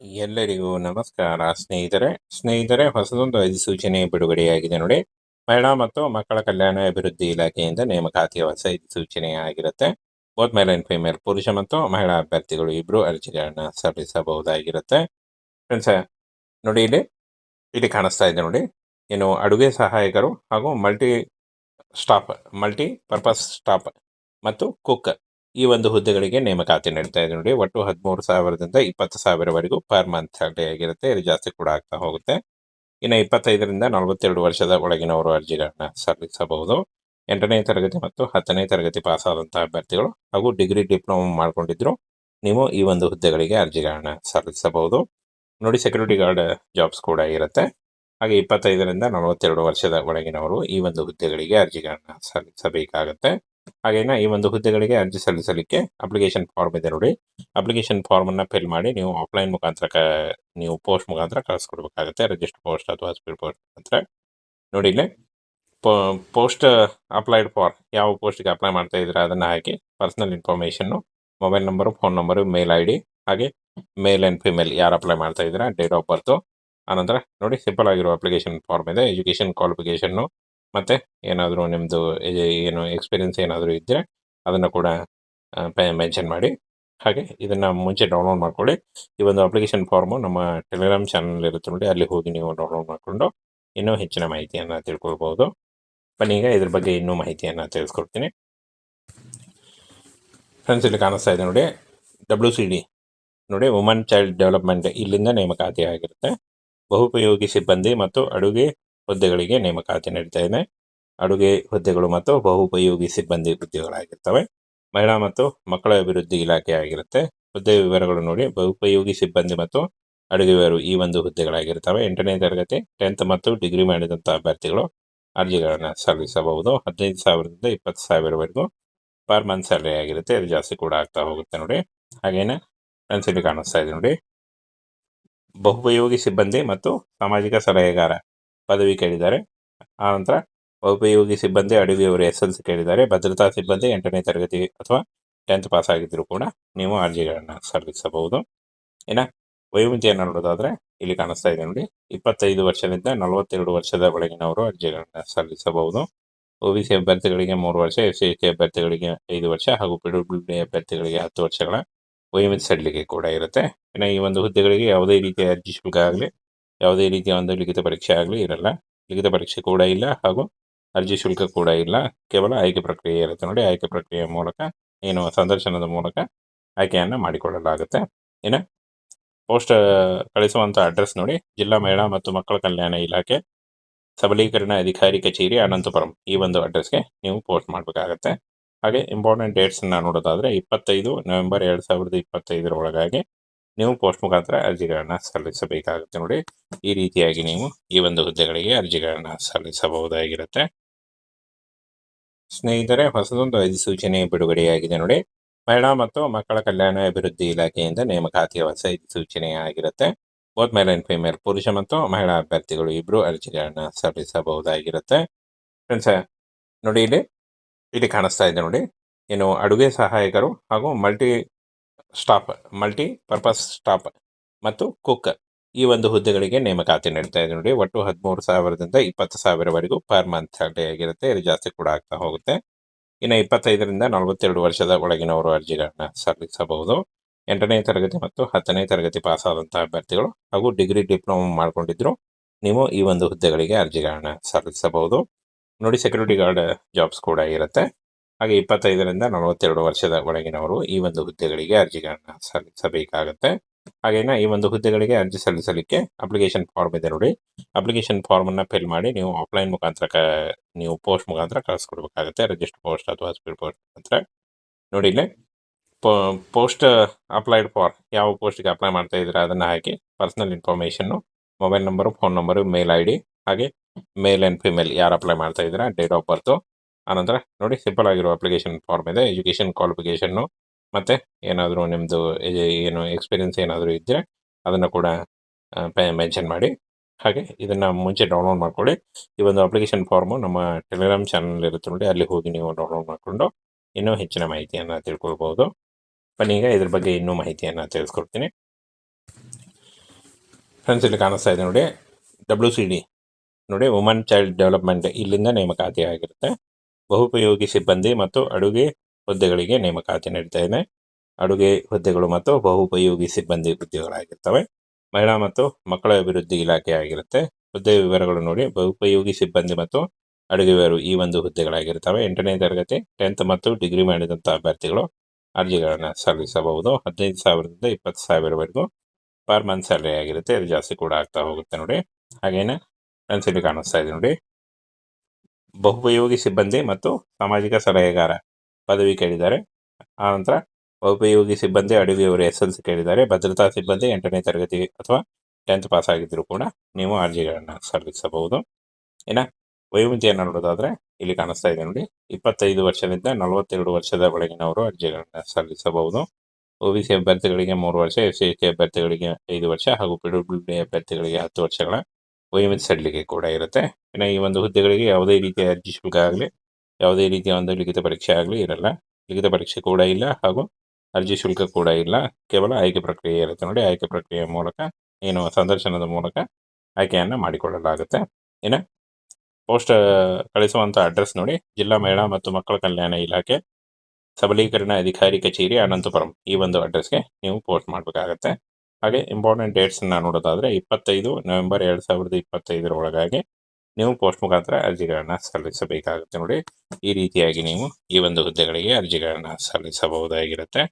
ಎಲ್ಲರಿಗೂ ನಮಸ್ಕಾರ ಸ್ನೇಹಿತರೆ ಹೊಸದೊಂದು ಅಧಿಸೂಚನೆ ಬಿಡುಗಡೆಯಾಗಿದೆ ನೋಡಿ. ಮಹಿಳಾ ಮತ್ತು ಮಕ್ಕಳ ಕಲ್ಯಾಣ ಅಭಿವೃದ್ಧಿ ಇಲಾಖೆಯಿಂದ ನೇಮಕಾತಿಯ ಹೊಸ ಅಧಿಸೂಚನೆ ಆಗಿರುತ್ತೆ. ಬೋತ್ ಮೇಲ್ ಅಂಡ್ ಫಿಮೇಲ್, ಪುರುಷ ಮತ್ತು ಮಹಿಳಾ ಅಭ್ಯರ್ಥಿಗಳು ಇಬ್ರು ಅರ್ಜಿಗಳನ್ನ ಸಲ್ಲಿಸಬಹುದಾಗಿರುತ್ತೆ. ಫ್ರೆಂಡ್ಸ್, ನೋಡಿ ಇಲ್ಲಿ ಕಾಣಿಸ್ತಾ ಇದೆ ನೋಡಿ. ಅಡುಗೆ ಸಹಾಯಕರು ಹಾಗೂ ಮಲ್ಟಿ ಪರ್ಪಸ್ ಸ್ಟಾಫ್ ಮತ್ತು ಕುಕ್, ಈ ಒಂದು ಹುದ್ದೆಗಳಿಗೆ ನೇಮಕಾತಿ ನಡೀತಾ ಇದೆ ನೋಡಿ. ಒಟ್ಟು 13,000ದಿಂದ 20,000ವರೆಗೂ ಪರ್ ಮಂತ್ ಸ್ಯಾಲರಿ ಆಗಿರುತ್ತೆ. ಇದು ಜಾಸ್ತಿ ಕೂಡ ಆಗ್ತಾ ಹೋಗುತ್ತೆ. ಇನ್ನು 25ರಿಂದ 42 ವರ್ಷದ ಒಳಗಿನವರು ಅರ್ಜಿಗಳನ್ನ ಸಲ್ಲಿಸಬಹುದು. 8ನೇ ತರಗತಿ ಮತ್ತು 10ನೇ ತರಗತಿ ಪಾಸ್ ಆದಂತಹ ಅಭ್ಯರ್ಥಿಗಳು ಹಾಗೂ ಡಿಗ್ರಿ ಡಿಪ್ಲೊಮಾ ಮಾಡ್ಕೊಂಡಿದ್ರು ನೀವು ಈ ಒಂದು ಹುದ್ದೆಗಳಿಗೆ ಅರ್ಜಿಗಳನ್ನ ಸಲ್ಲಿಸಬಹುದು ನೋಡಿ. ಸೆಕ್ಯೂರಿಟಿ ಗಾರ್ಡ್ ಜಾಬ್ಸ್ ಕೂಡ ಇರುತ್ತೆ. ಹಾಗೆ 25ರಿಂದ 42 ವರ್ಷದ ಒಳಗಿನವರು ಈ ಒಂದು ಹುದ್ದೆಗಳಿಗೆ ಅರ್ಜಿಗಳನ್ನ ಸಲ್ಲಿಸಬೇಕಾಗತ್ತೆ. ಹಾಗೇನ ಈ ಒಂದು ಹುದ್ದೆಗಳಿಗೆ ಅರ್ಜಿ ಸಲ್ಲಿಸಲಿಕ್ಕೆ ಅಪ್ಲಿಕೇಶನ್ ಫಾರ್ಮ್ ಇದೆ ನೋಡಿ. ಅಪ್ಲಿಕೇಶನ್ ಫಾರ್ಮ್ ಅನ್ನ ಫಿಲ್ ಮಾಡಿ ನೀವು ಆಫ್ಲೈನ್ ಮುಖಾಂತರ ನೀವು ಪೋಸ್ಟ್ ಮುಖಾಂತರ ಕಳಿಸ್ಕೊಡ್ಬೇಕಾಗುತ್ತೆ. ರಿಜಿಸ್ಟರ್ ಪೋಸ್ಟ್ ಅಥವಾ ಸ್ಪೀಡ್ ಪೋಸ್ಟ್ ಮುಖಾಂತರ ನೋಡಿ. ಇಲ್ಲಿ ಪೋಸ್ಟ್ ಅಪ್ಲೈಡ್ ಫಾರ್, ಯಾವ ಪೋಸ್ಟ್ಗೆ ಅಪ್ಲೈ ಮಾಡ್ತಾ ಇದ್ರೆ ಅದನ್ನ ಹಾಕಿ personal information, mobile number, phone number, mail ID, ಹಾಗೆ ಮೇಲ್ ಅಂಡ್ ಫಿಮೇಲ್ ಯಾರು ಅಪ್ಲೈ ಮಾಡ್ತಾ ಇದ್ದೀರಾ, ಡೇಟ್ ಆಫ್ ಬರ್ತು. ಆನಂತರ ನೋಡಿ ಸಿಂಪಲ್ ಆಗಿರೋ ಅಪ್ಲಿಕೇಶನ್ ಫಾರ್ಮ್ ಇದೆ. ಎಜುಕೇಷನ್ ಕ್ವಾಲಿಫಿಕೇಷನ್ನು ಮತ್ತು ಏನಾದರೂ ನಿಮ್ಮದು ಎಕ್ಸ್ಪೀರಿಯನ್ಸ್ ಏನಾದರೂ ಇದ್ದರೆ ಅದನ್ನು ಕೂಡ ಮೆನ್ಷನ್ ಮಾಡಿ. ಹಾಗೆ ಇದನ್ನು ಮುಂಚೆ ಡೌನ್ಲೋಡ್ ಮಾಡ್ಕೊಳ್ಳಿ. ಈ ಒಂದು ಅಪ್ಲಿಕೇಶನ್ ಫಾರ್ಮು ನಮ್ಮ ಟೆಲಿಗ್ರಾಮ್ ಚಾನಲ್ ಇರುತ್ತೆ ನೋಡಿ, ಅಲ್ಲಿ ಹೋಗಿ ನೀವು ಡೌನ್ಲೋಡ್ ಮಾಡಿಕೊಂಡು ಇನ್ನೂ ಹೆಚ್ಚಿನ ಮಾಹಿತಿಯನ್ನು ತಿಳ್ಕೊಳ್ಬೋದು. ಬನ್ನಿ ಈಗ ಇದ್ರ ಬಗ್ಗೆ ಇನ್ನೂ ಮಾಹಿತಿಯನ್ನು ತಿಳಿಸ್ಕೊಡ್ತೀನಿ. ಫ್ರೆಂಡ್ಸ್, ಇಲ್ಲಿ ಕಾಣಿಸ್ತಾ ಇದೆ ನೋಡಿ, WCD ನೋಡಿ, ವುಮನ್ ಚೈಲ್ಡ್ ಡೆವಲಪ್ಮೆಂಟ್, ಇಲ್ಲಿಂದ ನೇಮಕಾತಿ ಆಗಿರುತ್ತೆ. ಬಹುಪಯೋಗಿ ಸಿಬ್ಬಂದಿ ಮತ್ತು ಅಡುಗೆ ಹುದ್ದೆಗಳಿಗೆ ನೇಮಕಾತಿ ನಡೀತಾ ಇದೆ. ಅಡುಗೆ ಹುದ್ದೆಗಳು ಮತ್ತು ಬಹುಪಯೋಗಿ ಸಿಬ್ಬಂದಿ ಹುದ್ದೆಗಳಾಗಿರ್ತವೆ. ಮಹಿಳಾ ಮತ್ತು ಮಕ್ಕಳ ಅಭಿವೃದ್ಧಿ ಇಲಾಖೆ ಆಗಿರುತ್ತೆ. ಹುದ್ದೆ ವಿವರಗಳು ನೋಡಿ, ಬಹುಪಯೋಗಿ ಸಿಬ್ಬಂದಿ ಮತ್ತು ಅಡುಗೆಯವರು ಈ ಒಂದು ಹುದ್ದೆಗಳಾಗಿರ್ತವೆ. 8ನೇ ತರಗತಿ, 10th ಮತ್ತು ಡಿಗ್ರಿ ಮಾಡಿದಂಥ ಅಭ್ಯರ್ಥಿಗಳು ಅರ್ಜಿಗಳನ್ನು ಸಲ್ಲಿಸಬಹುದು. 15,000ದಿಂದ 20,000ವರೆಗೂ ಪರ್ ಮಂತ್ ಸ್ಯಾಲರಿ ಆಗಿರುತ್ತೆ. ಇದು ಜಾಸ್ತಿ ಕೂಡ ಆಗ್ತಾ ಹೋಗುತ್ತೆ ನೋಡಿ. ಹಾಗೇನೆ ಇಲ್ಲಿ ಕಾಣಿಸ್ತಾ ಇದೆ ನೋಡಿ, ಬಹುಪಯೋಗಿ ಸಿಬ್ಬಂದಿ ಮತ್ತು ಸಾಮಾಜಿಕ ಸಲಹೆಗಾರ ಪದವಿ ಕೇಳಿದ್ದಾರೆ. ಆನಂತರ ಬಹುಪಯೋಗಿ ಸಿಬ್ಬಂದಿ ಅಡುಗೆಯವರು SLC ಕೇಳಿದ್ದಾರೆ. ಭದ್ರತಾ ಸಿಬ್ಬಂದಿ 8ನೇ ತರಗತಿ ಅಥವಾ 10th ಪಾಸ್ ಆಗಿದ್ದರೂ ಕೂಡ ನೀವು ಅರ್ಜಿಗಳನ್ನು ಸಲ್ಲಿಸಬಹುದು. ಇನ್ನು ವಯೋಮಿತಿಯನ್ನು ನೋಡೋದಾದರೆ ಇಲ್ಲಿ ಕಾಣಿಸ್ತಾ ಇದೆ ನೋಡಿ, 25 ವರ್ಷದಿಂದ 42 ವರ್ಷದ ಒಳಗಿನವರು ಅರ್ಜಿಗಳನ್ನು ಸಲ್ಲಿಸಬಹುದು. OBC ಅಭ್ಯರ್ಥಿಗಳಿಗೆ 3 ವರ್ಷ, SC ಅಭ್ಯರ್ಥಿಗಳಿಗೆ 5 ವರ್ಷ ಹಾಗೂ PWD ಅಭ್ಯರ್ಥಿಗಳಿಗೆ 10 ವರ್ಷಗಳ ವಯೋಮಿತಿ ಸಡಿಲಿಕೆ ಕೂಡ ಇರುತ್ತೆ. ಇನ್ನು ಈ ಒಂದು ಹುದ್ದೆಗಳಿಗೆ ಯಾವುದೇ ರೀತಿಯ ಅರ್ಜಿ ಶುಲ್ಕ ಆಗಲಿ, ಯಾವುದೇ ರೀತಿಯ ಒಂದು ಲಿಖಿತ ಪರೀಕ್ಷೆ ಆಗಲಿ ಇರಲ್ಲ. ಲಿಖಿತ ಪರೀಕ್ಷೆ ಕೂಡ ಇಲ್ಲ ಹಾಗೂ ಅರ್ಜಿ ಶುಲ್ಕ ಕೂಡ ಇಲ್ಲ. ಕೇವಲ ಆಯ್ಕೆ ಪ್ರಕ್ರಿಯೆ ಇರುತ್ತೆ ನೋಡಿ. ಆಯ್ಕೆ ಪ್ರಕ್ರಿಯೆಯ ಮೂಲಕ ಸಂದರ್ಶನದ ಮೂಲಕ ಆಯ್ಕೆಯನ್ನು ಮಾಡಿಕೊಳ್ಳಲಾಗುತ್ತೆ. ಇನ್ನು ಪೋಸ್ಟ್ ಕಳಿಸುವಂಥ ಅಡ್ರೆಸ್ ನೋಡಿ, ಜಿಲ್ಲಾ ಮಹಿಳಾ ಮತ್ತು ಮಕ್ಕಳ ಕಲ್ಯಾಣ ಇಲಾಖೆ, ಸಬಲೀಕರಣ ಅಧಿಕಾರಿ ಕಚೇರಿ, ಅನಂತಪುರಂ, ಈ ಒಂದು ಅಡ್ರೆಸ್ಗೆ ನೀವು ಪೋಸ್ಟ್ ಮಾಡಬೇಕಾಗತ್ತೆ. ಹಾಗೆ ಇಂಪಾರ್ಟೆಂಟ್ ಡೇಟ್ಸನ್ನು ನೋಡೋದಾದರೆ 25 ನವೆಂಬರ್ 2025 ಒಳಗಾಗಿ ನೀವು ಪೋಸ್ಟ್ ಮುಖಾಂತರ ಅರ್ಜಿಗಳನ್ನು ಸಲ್ಲಿಸಬೇಕಾಗುತ್ತೆ ನೋಡಿ. ಈ ರೀತಿಯಾಗಿ ನೀವು ಈ ಒಂದು ಹುದ್ದೆಗಳಿಗೆ ಅರ್ಜಿಗಳನ್ನು ಸಲ್ಲಿಸಬಹುದಾಗಿರುತ್ತೆ. ಸ್ನೇಹಿತರೆ, ಹೊಸದೊಂದು ಅಧಿಸೂಚನೆ ಬಿಡುಗಡೆಯಾಗಿದೆ ನೋಡಿ. ಮಹಿಳಾ ಮತ್ತು ಮಕ್ಕಳ ಕಲ್ಯಾಣ ಅಭಿವೃದ್ಧಿ ಇಲಾಖೆಯಿಂದ ನೇಮಕಾತಿಯ ಹೊಸ ಅಧಿಸೂಚನೆ ಆಗಿರುತ್ತೆ. ಬೋತ್ ಮೇಲ್ ಅಂಡ್ ಫಿಮೇಲ್, ಪುರುಷ ಮತ್ತು ಮಹಿಳಾ ಅಭ್ಯರ್ಥಿಗಳು ಇಬ್ರು ಅರ್ಜಿಗಳನ್ನ ಸಲ್ಲಿಸಬಹುದಾಗಿರುತ್ತೆ. ಫ್ರೆಂಡ್ಸ್, ನೋಡಿ ಇಲ್ಲಿ ಕಾಣಿಸ್ತಾ ಇದೆ ನೋಡಿ, ಅಡುಗೆ ಸಹಾಯಕರು ಹಾಗೂ ಮಲ್ಟಿ ಪರ್ಪಸ್ ಸ್ಟಾಫ್ ಮತ್ತು ಕುಕ್, ಈ ಒಂದು ಹುದ್ದೆಗಳಿಗೆ ನೇಮಕಾತಿ ನಡೀತಾ ಇದೆ ನೋಡಿ. ಒಟ್ಟು 13,000ದಿಂದ 20,000ವರೆಗೂ ಪರ್ ಮಂತ್ ಸ್ಯಾಲರಿ ಆಗಿರುತ್ತೆ. ಇದು ಜಾಸ್ತಿ ಕೂಡ ಆಗ್ತಾ ಹೋಗುತ್ತೆ. ಇನ್ನು 25ರಿಂದ 42 ವರ್ಷದ ಒಳಗಿನವರು ಅರ್ಜಿಗಳನ್ನ ಸಲ್ಲಿಸಬಹುದು. 8ನೇ ತರಗತಿ ಮತ್ತು 10ನೇ ತರಗತಿ ಪಾಸ್ ಆದಂತಹ ಅಭ್ಯರ್ಥಿಗಳು ಹಾಗೂ ಡಿಗ್ರಿ ಡಿಪ್ಲೊಮಾ ಮಾಡ್ಕೊಂಡಿದ್ರು ನೀವು ಈ ಒಂದು ಹುದ್ದೆಗಳಿಗೆ ಅರ್ಜಿಗಳನ್ನ ಸಲ್ಲಿಸಬಹುದು ನೋಡಿ. ಸೆಕ್ಯೂರಿಟಿ ಗಾರ್ಡ್ ಜಾಬ್ಸ್ ಕೂಡ ಇರುತ್ತೆ. ಹಾಗೆ 25ರಿಂದ 42 ವರ್ಷದ ಒಳಗಿನವರು ಈ ಒಂದು ಹುದ್ದೆಗಳಿಗೆ ಅರ್ಜಿಗಳನ್ನ ಸಲ್ಲಿಸಬೇಕಾಗತ್ತೆ. ಹಾಗೇನ ಈ ಒಂದು ಹುದ್ದೆಗಳಿಗೆ ಅರ್ಜಿ ಸಲ್ಲಿಸಲಿಕ್ಕೆ ಅಪ್ಲಿಕೇಶನ್ ಫಾರ್ಮ್ ಇದೆ ನೋಡಿ. ಅಪ್ಲಿಕೇಶನ್ ಫಾರ್ಮ್ ಅನ್ನ ಫಿಲ್ ಮಾಡಿ ನೀವು ಆಫ್ಲೈನ್ ಮುಖಾಂತರ ನೀವು ಪೋಸ್ಟ್ ಮುಖಾಂತರ ಕಳಿಸ್ಕೊಡ್ಬೇಕಾಗುತ್ತೆ. ರಿಜಿಸ್ಟರ್ ಪೋಸ್ಟ್ ಅಥವಾ ಸ್ಪೀಡ್ ಪೋಸ್ಟ್ ಮುಖಾಂತರ ನೋಡಿ. ಇಲ್ಲಿ ಪೋಸ್ಟ್ ಅಪ್ಲೈಡ್ ಫಾರ್, ಯಾವ ಪೋಸ್ಟ್ಗೆ ಅಪ್ಲೈ ಮಾಡ್ತಾ ಇದ್ರೆ ಅದನ್ನು ಹಾಕಿ personal information, mobile number, phone number, mail ID, ಹಾಗೆ ಮೇಲ್ ಆ್ಯಂಡ್ ಫಿಮೇಲ್ ಯಾರು ಅಪ್ಲೈ ಮಾಡ್ತಾ ಇದ್ದೀರಾ, ಡೇಟ್ ಆಫ್ ಬರ್ತು. ಆನಂತರ ನೋಡಿ ಸಿಂಪಲ್ ಆಗಿರೋ ಅಪ್ಲಿಕೇಶನ್ ಫಾರ್ಮ್ ಇದೆ. ಎಜುಕೇಷನ್ ಕ್ವಾಲಿಫಿಕೇಷನ್ನು ಮತ್ತು ಏನಾದರೂ ನಿಮ್ಮದು ಎಕ್ಸ್ಪೀರಿಯನ್ಸ್ ಏನಾದರೂ ಇದ್ದರೆ ಅದನ್ನು ಕೂಡ ಮೆನ್ಷನ್ ಮಾಡಿ. ಹಾಗೆ ಇದನ್ನು ಮುಂಚೆ ಡೌನ್ಲೋಡ್ ಮಾಡ್ಕೊಳ್ಳಿ. ಈ ಒಂದು ಅಪ್ಲಿಕೇಶನ್ ಫಾರ್ಮು ನಮ್ಮ ಟೆಲಿಗ್ರಾಮ್ ಚಾನಲ್ ಇರುತ್ತೆ ನೋಡಿ, ಅಲ್ಲಿ ಹೋಗಿ ನೀವು ಡೌನ್ಲೋಡ್ ಮಾಡಿಕೊಂಡು ಇನ್ನೂ ಹೆಚ್ಚಿನ ಮಾಹಿತಿಯನ್ನು ತಿಳ್ಕೊಳ್ಬೋದು. ಬನ್ನಿ ಈಗ ಇದ್ರ ಬಗ್ಗೆ ಇನ್ನೂ ಮಾಹಿತಿಯನ್ನು ತಿಳಿಸ್ಕೊಡ್ತೀನಿ. ಫ್ರೆಂಡ್ಸ್ ಇಲ್ಲಿ ಕಾಣಿಸ್ತಾ ಇದೆ ನೋಡಿ, WCD ನೋಡಿ, ವುಮನ್ ಚೈಲ್ಡ್ ಡೆವಲಪ್ಮೆಂಟ್, ಇಲ್ಲಿಂದ ನೇಮಕಾತಿ ಆಗಿರುತ್ತೆ. ಬಹುಪಯೋಗಿ ಸಿಬ್ಬಂದಿ ಮತ್ತು ಅಡುಗೆ ಹುದ್ದೆಗಳಿಗೆ ನೇಮಕಾತಿ ನಡೀತಾ ಇದೆ. ಅಡುಗೆ ಹುದ್ದೆಗಳು ಮತ್ತು ಬಹುಪಯೋಗಿ ಸಿಬ್ಬಂದಿ ಹುದ್ದೆಗಳಾಗಿರ್ತವೆ. ಮಹಿಳಾ ಮತ್ತು ಮಕ್ಕಳ ಅಭಿವೃದ್ಧಿ ಇಲಾಖೆ ಆಗಿರುತ್ತೆ. ಹುದ್ದೆ ವಿವರಗಳು ನೋಡಿ, ಬಹುಪಯೋಗಿ ಸಿಬ್ಬಂದಿ ಮತ್ತು ಅಡುಗೆಯವರು ಈ ಒಂದು ಹುದ್ದೆಗಳಾಗಿರ್ತವೆ. 8ನೇ ತರಗತಿ 10th ಮತ್ತು ಡಿಗ್ರಿ ಮಾಡಿದಂಥ ಅಭ್ಯರ್ಥಿಗಳು ಅರ್ಜಿಗಳನ್ನು ಸಲ್ಲಿಸಬಹುದು. 15,000ದಿಂದ 20,000ವರೆಗೂ ಪರ್ ಮಂತ್ ಸ್ಯಾಲರಿ ಆಗಿರುತ್ತೆ. ಇದು ಜಾಸ್ತಿ ಕೂಡ ಆಗ್ತಾ ಹೋಗುತ್ತೆ ನೋಡಿ. ಹಾಗೇನೆ ಫ್ರೆಂಡ್ಸ್ ಇಲ್ಲಿ ಕಾಣಿಸ್ತಾ ಇದೆ ನೋಡಿ, ಬಹುಪಯೋಗಿ ಸಿಬ್ಬಂದಿ ಮತ್ತು ಸಾಮಾಜಿಕ ಸಲಹೆಗಾರ ಪದವಿ ಕೇಳಿದ್ದಾರೆ. ಆನಂತರ ಬಹುಪಯೋಗಿ ಸಿಬ್ಬಂದಿ ಅಡುಗೆಯವರು SLC ಕೇಳಿದ್ದಾರೆ. ಭದ್ರತಾ ಸಿಬ್ಬಂದಿ 8ನೇ ತರಗತಿ ಅಥವಾ 10th ಪಾಸ್ ಆಗಿದ್ದರೂ ಕೂಡ ನೀವು ಅರ್ಜಿಗಳನ್ನು ಸಲ್ಲಿಸಬಹುದು. ಇನ್ನು ವಯೋಮಿತಿಯನ್ನು ನೋಡೋದಾದರೆ ಇಲ್ಲಿ ಕಾಣಿಸ್ತಾ ಇದೆ ನೋಡಿ, 25 ವರ್ಷದಿಂದ 42 ವರ್ಷದ ಒಳಗಿನವರು ಅರ್ಜಿಗಳನ್ನು ಸಲ್ಲಿಸಬಹುದು. OBC ಅಭ್ಯರ್ಥಿಗಳಿಗೆ 3 ವರ್ಷ, SC ಅಭ್ಯರ್ಥಿಗಳಿಗೆ 5 ವರ್ಷ ಹಾಗೂ PWD ಅಭ್ಯರ್ಥಿಗಳಿಗೆ 10 ವರ್ಷಗಳ ವಯೋಮಿತಿ ಸಡಿಲಿಕೆ ಕೂಡ ಇರುತ್ತೆ. ಇನ್ನು ಈ ಒಂದು ಹುದ್ದೆಗಳಿಗೆ ಯಾವುದೇ ರೀತಿಯ ಅರ್ಜಿ ಶುಲ್ಕ ಆಗಲಿ, ಯಾವುದೇ ರೀತಿಯ ಒಂದು ಲಿಖಿತ ಪರೀಕ್ಷೆ ಆಗಲಿ ಇರಲ್ಲ. ಲಿಖಿತ ಪರೀಕ್ಷೆ ಕೂಡ ಇಲ್ಲ ಹಾಗೂ ಅರ್ಜಿ ಶುಲ್ಕ ಕೂಡ ಇಲ್ಲ. ಕೇವಲ ಆಯ್ಕೆ ಪ್ರಕ್ರಿಯೆ ಇರುತ್ತೆ ನೋಡಿ. ಆಯ್ಕೆ ಪ್ರಕ್ರಿಯೆಯ ಮೂಲಕ ಏನು ಸಂದರ್ಶನದ ಮೂಲಕ ಆಯ್ಕೆಯನ್ನು ಮಾಡಿಕೊಳ್ಳಲಾಗುತ್ತೆ. ಇನ್ನು ಪೋಸ್ಟ್ ಕಳಿಸುವಂಥ ಅಡ್ರೆಸ್ ನೋಡಿ, ಜಿಲ್ಲಾ ಮಹಿಳಾ ಮತ್ತು ಮಕ್ಕಳ ಕಲ್ಯಾಣ ಇಲಾಖೆ, ಸಬಲೀಕರಣ ಅಧಿಕಾರಿ ಕಚೇರಿ, ಅನಂತಪುರಂ, ಈ ಒಂದು ಅಡ್ರೆಸ್ಗೆ ನೀವು ಪೋಸ್ಟ್ ಮಾಡಬೇಕಾಗತ್ತೆ. ಹಾಗೆ ಇಂಪಾರ್ಟೆಂಟ್ ಡೇಟ್ಸನ್ನು ನೋಡೋದಾದರೆ 25 ನವೆಂಬರ್ 2025 ಒಳಗಾಗಿ ನೀವು ಪೋಸ್ಟ್ ಮುಖಾಂತರ ಅರ್ಜಿಗಳನ್ನು ಸಲ್ಲಿಸಬೇಕಾಗುತ್ತೆ ನೋಡಿ. ಈ ರೀತಿಯಾಗಿ ನೀವು ಈ ಒಂದು ಹುದ್ದೆಗಳಿಗೆ ಅರ್ಜಿಗಳನ್ನು ಸಲ್ಲಿಸಬಹುದಾಗಿರುತ್ತೆ.